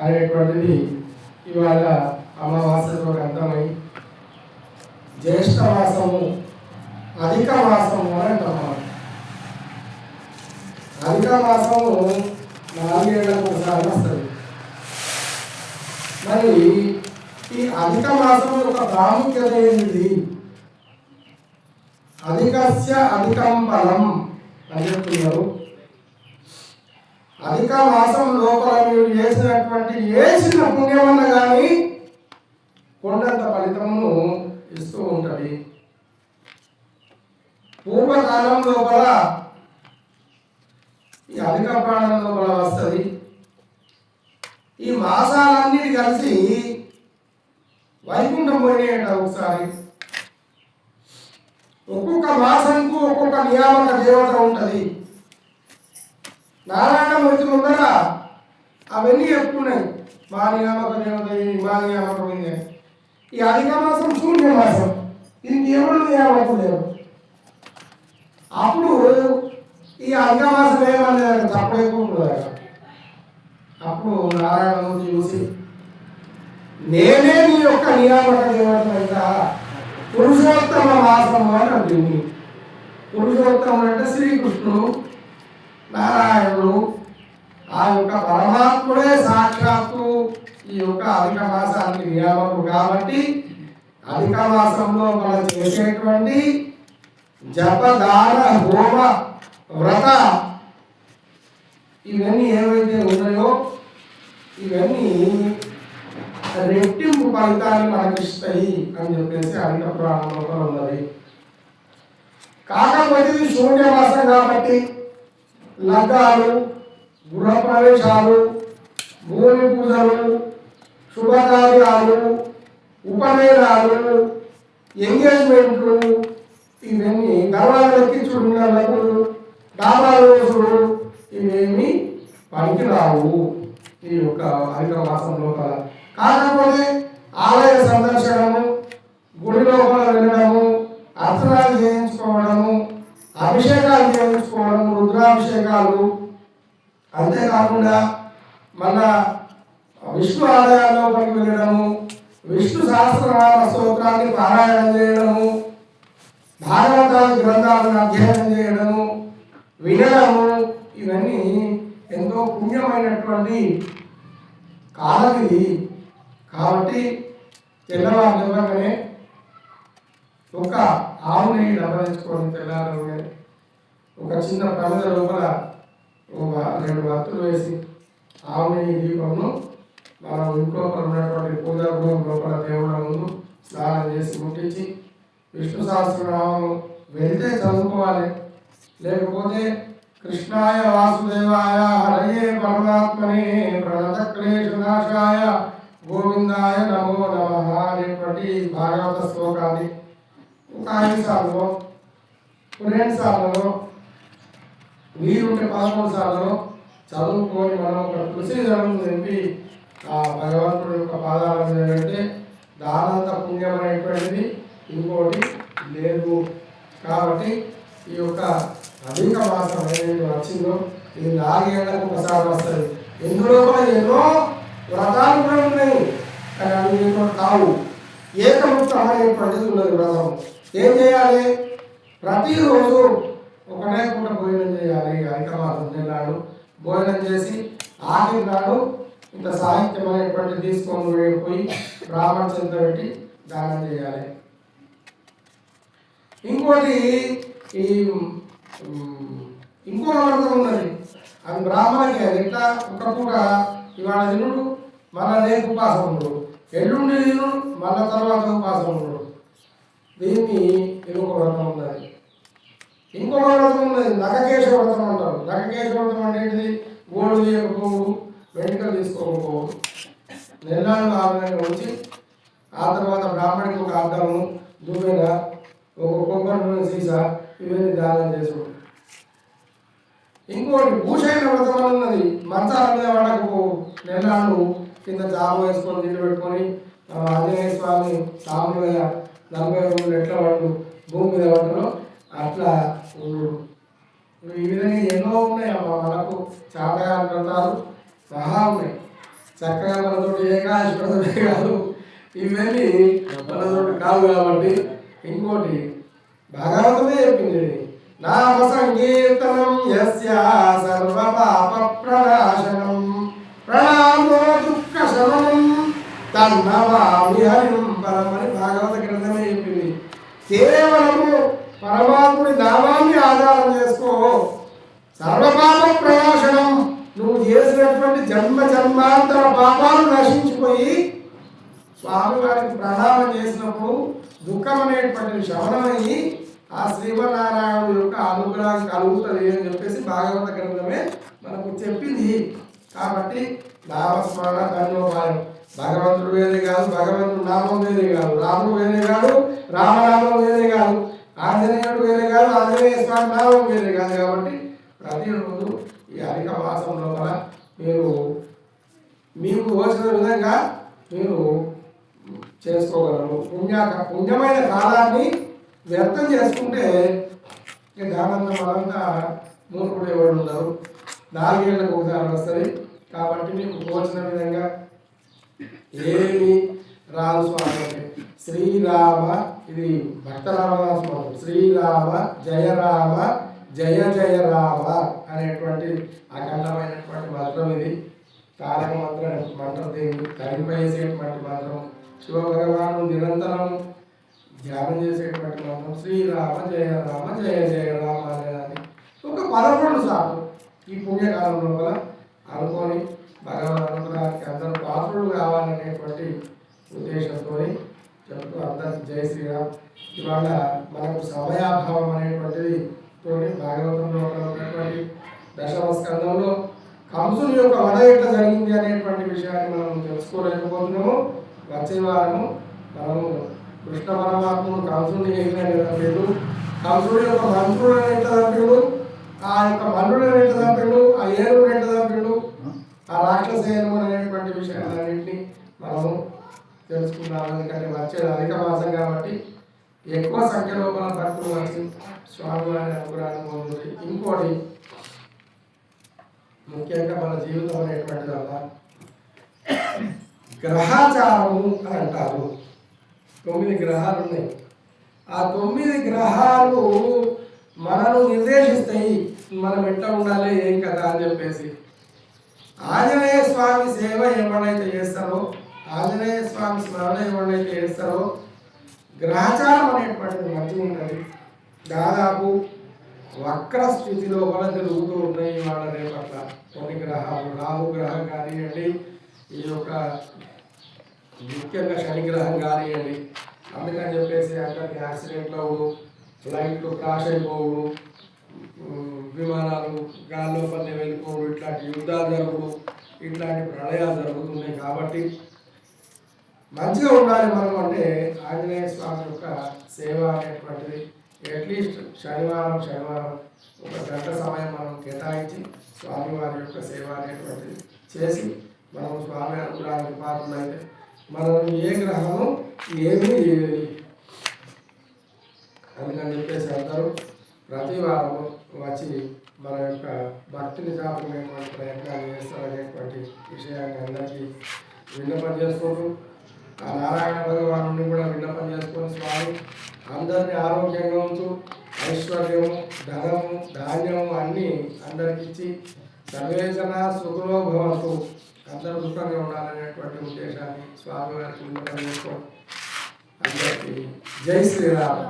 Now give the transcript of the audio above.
అనేటువంటిది ఇవాళ అమావాస్యతో అర్థమై జ్యేష్ఠ మాసము అధిక మాసము అని అంటాం. అధిక మాసము 4 ఏళ్లకు ఒకసారి వస్తుంది. మరి ఈ అధిక మాసం యొక్క ప్రాముఖ్యత ఏంటిది? అధికస్య అధికం ఫలం అని చెప్తున్నారు. అధిక మాసం లోపల మీరు చేసినటువంటి ఏ చిన్న పుణ్యమన్న కానీ కొండంత ఫలితమును ఇస్తూ ఉంటుంది. పూర్వకాలం లోపల ఈ అధిక ప్రాణం లోపల వస్తుంది. ఈ మాసాలన్నిటి కలిసి వైకుంఠం పోయినాయట. ఒకసారి ఒక్కొక్క మాసంకు ఒక్కొక్క నియామక దేవత ఉంటుంది. నారాయణమూర్తి ముందర అవన్నీ చెప్పుకున్నాయి. మా నియామక దేవత మా నియామకం ఇది. ఈ అధిక మాసం శూన్య మాసం, దీనికి ఎవరు నియామకం లేవు. అప్పుడు ఈ అధిక మాసం ఏమన్నా తక్కువ ఎక్కువ ఉంటుంది. అప్పుడు నారాయణమూర్తి చూసి నేనే నీ యొక్క నియామక దేవత పురుషోత్తమ మాసము అని అంటుంది. పురుషోత్తముడు అంటే శ్రీకృష్ణుడు, నారాయణుడు, ఆ యొక్క పరమాత్ముడే సాక్షాత్తు ఈ యొక్క అధిక మాసానికి నియామకుడు. కాబట్టి అధిక మాసంలో మనం చేసేటువంటి జపదాన హోమ వ్రత ఇవన్నీ ఏవైతే ఉన్నాయో ఇవన్నీ రెట్టింపు ఫలితాన్ని మనకి ఇస్తాయి అని చెప్పేసి అధిక పురాణంలో ఉన్నది. కాకపోతే ఇది శూన్యమాసం కాబట్టి లగ్నాలు, గృహ ప్రవేశాలు, భూమి పూజలు, శుభకార్యాలు, ఉపనయనాలు, ఎంగేజ్మెంట్లు ఇవన్నీ గర్వాలు ఎక్కించుడు, డాబాలు వేసుడు ఇవేమి పనికిరావు ఈ యొక్క అధిక మాసం లోపల. కాకపోతే ఆలయ సందర్శనము, గుడి లోపల వెళ్ళడము, అర్చనాలు చేయించుకోవడము, అభిషేకాలు చేయించుకోవడము, రుద్రాభిషేకాలు, అంతేకాకుండా మన విష్ణు ఆలయాల్లోకి వెళ్ళడము, విష్ణు సహస్రనామ స్తోత్రాన్ని పారాయణం చేయడము, భాగవతాది గ్రంథాలను అధ్యయనం చేయడము, వినడము ఇవన్నీ ఎంతో పుణ్యమైనటువంటి కాలం ఇది. కాబట్టి తెల్లవారుగానే ఒక ఆవు నెయ్యి డబ్బరించుకొని తెల్లారగానే ఒక చిన్న ప్రమిద లోపల 2 వత్తులు వేసి ఆవు నెయ్యి దీపమును మనం ఇంట్లో ఉన్నటువంటి పూజా గృహం లోపల దేవుళ్ళ ముందు స్నానం చేసి ముట్టించి విష్ణు సహస్రనామం వెళ్తే చదువుకోవాలి. లేకపోతే కృష్ణాయ వాసుదేవాయ హరయే పరమాత్మనే ప్రణత క్లేశనాశాయ గోవిందాయ నమో నమః అనేటువంటి భాగవత శ్లోకాన్ని ఒక 5 సార్లు, 2 సార్లు, వీరుంటే 11 సార్లు చదువుకొని మనం ఒక తులసి దళం నింపి ఆ భగవంతుడి యొక్క పాదాల మీద పెడితే దానంత పుణ్యమైనటువంటిది ఇంకోటి లేదు. కాబట్టి ఈ యొక్క అధిక మాసం ఏదైతే వచ్చిందో ఇది 4 ఏళ్లకు ఒకసారి వస్తుంది. ఇందులో కూడా ఎన్నో వ్రతాలు కూడా ఉన్నాయి, కానీ అవి కావు. ఏకముక్తం అనేటువంటిది ఉన్నది వ్రతం. ఏం చేయాలి? ప్రతిరోజు ఒకటే పూట భోజనం చేయాలి. అధిక మాసం నాడు భోజనం చేసి ఆఖరి నాడు ఇంత సాహిత్యం అనేటువంటిది తీసుకొని పోయి బ్రాహ్మణ చింత పెట్టి దానం చేయాలి. ఇంకోటి ఈ ఇంకో వ్రతం ఉన్నది, అది బ్రాహ్మణకి. అది ఎట్లా? ఒక పూట ఇవాళ తినుడు, మళ్ళా రేపు ఉపాసం ఉండడు, ఎల్లుండి తినుడు, మళ్ళా తర్వాత ఉపాసం ఉండడు. దీన్ని ఇంకొక వ్రతం ఉన్నది. ఇంకొక వ్రతం ఉన్నది నఖకేశ వ్రతం అంటారు. నఖకేశ వ్రతం అంటే ఏంటిది? గోడు తీయకపోవడు, వెంట్రుకలు తీసుకోకపోవడు, నెల్లాళ్ళు ఆవిధంగా ఉంచి ఆ తర్వాత బ్రాహ్మణికి ఒక అద్దము, దువ్వెన, ఒక కొబ్బరి నూనె సీసా ఇవన్నీ దానం చేసుకుంటారు. ఇంకోటి భూషణ వ్రతం ఉన్నది. మంచాల మీద పడకపోవు, నెల్లాళ్ళు కింద జాబు వేసుకొని తిండి పెట్టుకొని ఆంజనేయ స్వామి సాములుగా 40 రోజులు ఎట్లా పడు భూమి మీద పడలో అట్లా ఉండు. ఈ విధంగా ఎన్నో ఉన్నాయి అమ్మా. మనకు చాలా వ్రతాలు మహా ఉన్నాయి. చక్కగా మనతో ఏకాదశి వ్రతమే కాదు, ఇవన్నీ మనతో కావు. కాబట్టి ఇంకోటి భాగవతమే చెప్పింది, నామ సంకీర్తనం యస్య సర్వ పాప ప్రణాశనం ప్రణామో దుఃఖ శమనం తన్నమామి హరిం పరం అని భాగవత గ్రంథమే చెప్పింది. కేవలము పరమాత్ముడి నామాన్ని ఆధారం చేసుకో, సర్వపాప ప్రనాశనం, నువ్వు చేసినటువంటి జన్మ జన్మాంతర పాపాలు నశించిపోయి స్వామివారికి ప్రణామం చేసినప్పుడు దుఃఖం అనేటువంటి శమనమయ్యి ఆ శ్రీమన్నారాయణుడు యొక్క అనుగ్రహం కలుగుతుంది అని చెప్పేసి భాగవత గ్రంథమే మనకు చెప్పింది. కాబట్టి నామస్మరణ కర్ణోపాయం, భగవంతుడు వేరే కాదు, భగవంతుడు నామం వేరే కాదు, రాముడు వేరే కాదు, రామనామం వేరే కాదు, ఆంజనేయుడు వేరే కాదు, ఆంజనేయ స్వామి నామం వేరే కాదు. కాబట్టి ప్రతిరోజు ఈ అధిక మాసం లోపల మీరు మీకు వచ్చిన విధంగా మీరు చేసుకోగలరు. పుణ్యమైన కాలాన్ని వ్యర్థం చేసుకుంటే దానంతా మనంతా మూర్ఖుడు ఎవరు ఉండరు, 4 ఏళ్ళకు ఒకసారి వస్తుంది. కాబట్టి మీకు తోచిన విధంగా ఏమి రాదు స్వామి అంటే శ్రీరామ, ఇది భక్త రామదాసు మంత్రం, శ్రీరామ జయ రామ జయ జయ రామ అనేటువంటి అఖండమైనటువంటి మంత్రం. ఇది తారక మంత్రం దీన్ని తరింపజేసేటువంటి మంత్రం. శివ భగవాను నిరంతరం ధ్యానం చేసేటువంటి మంత్రం శ్రీరామ జయ రామ జయ జయ రామ అనేదాన్ని ఒక 11 సార్లు ఈ పుణ్యకాలం లోపల అనుకొని భగవాన్ అనుగ్రహానికి అందరూ పాత్రులు కావాలనేటువంటి ఉద్దేశంతో చెప్తూ అందరికి జై శ్రీరామ్. ఇవాళ మనకు సమయాభావం అనేటువంటిది తోటి భాగవతంలో ఉన్నటువంటి 10వ స్కందంలో కంసుని యొక్క వధ ఎట్లా జరిగింది అనేటువంటి విషయాన్ని మనం తెలుసుకోలేకపోతున్నాము. వచ్చే వారము మనము కృష్ణ పరమాత్మను కంసుని చంపాడు, కంసుడి యొక్క మంత్రులను ఎట్లా చంపాడు, ఆ యొక్క మంత్రులను ఎట్లా చంపాడు, ఆ ఏనుగును ఎట్లా చంపాడు, ఆ రాక్షసేను అనేటువంటి విషయాలన్నింటినీ మనము తెలుసుకున్నాము. ఎందుకంటే వచ్చేది అధిక మాసం కాబట్టి ఎక్కువ సంఖ్యలో మన భక్తులు వచ్చి స్వామివారి అనుగ్రహాన్ని పొందుతుంది. ఇంకోటి ముఖ్యంగా మన జీవితం అనేటువంటిది అలా గ్రహాచారము అని అంటారు. 9 గ్రహాలు ఉన్నాయి. ఆ 9 గ్రహాలు మనను నిర్దేశిస్తాయి, మనం ఎట్లా ఉండాలి ఏం కదా అని చెప్పేసి. ఆంజనేయ స్వామి సేవ ఎవరైతే చేస్తారో, ఆంజనేయ స్వామి స్మరణ ఎవరైతే చేస్తారో గ్రహచారం అనేటువంటిది మంచిగా ఉంటుంది. దాదాపు వక్ర స్థితిలో కూడా తిరుగుతూ ఉన్నాయి వాళ్ళ రేపట్ల కొన్ని గ్రహాలు. రాహు గ్రహం కానివ్వండి, ఈ యొక్క ముఖ్యంగా శని గ్రహం కానివ్వండి. అందుకని చెప్పేసి అందరికి యాక్సిడెంట్లు అవ్వడు, ఫ్లైట్లు క్రాష్ అయిపోవడు, విమానాలు గాల్లో పని వెళ్ళిపోవడు, ఇట్లాంటి యుద్ధాలు జరుగుడు, ఇట్లాంటి ప్రళయాలు జరుగుతున్నాయి. కాబట్టి మంచిగా ఉండాలి మనం అంటే ఆంజనేయ స్వామి యొక్క సేవ అనేటువంటిది అట్లీస్ట్ శనివారం ఒక గంట సమయం మనం కేటాయించి స్వామివారి యొక్క సేవ అనేటువంటిది చేసి మనం స్వామి అనుగ్రహానికి పాత్రలైతే మనం ఏ గ్రహము ఏమీ అందుకని చెప్పేసి అందరూ ప్రతి వారము వచ్చి మన యొక్క భక్తిని చాటుకునేటువంటి ప్రయత్నాలు చేస్తారనేటువంటి విషయాన్ని అందరికీ విన్నపం చేసుకుంటూ ఆ నారాయణ భగవాను కూడా విన్నపం చేసుకొని స్వామి అందరినీ ఆరోగ్యంగా ఉంచు, ఐశ్వర్యము ధనము ధాన్యము అన్నీ అందరికి ఇచ్చి సర్వేజన సుఖలో భవంతు, అందరూ సుఖంగా ఉండాలనేటువంటి ఉద్దేశాన్ని స్వామివారికి విన్నపం చేసుకోండి. అందరికీ జై శ్రీరామ్.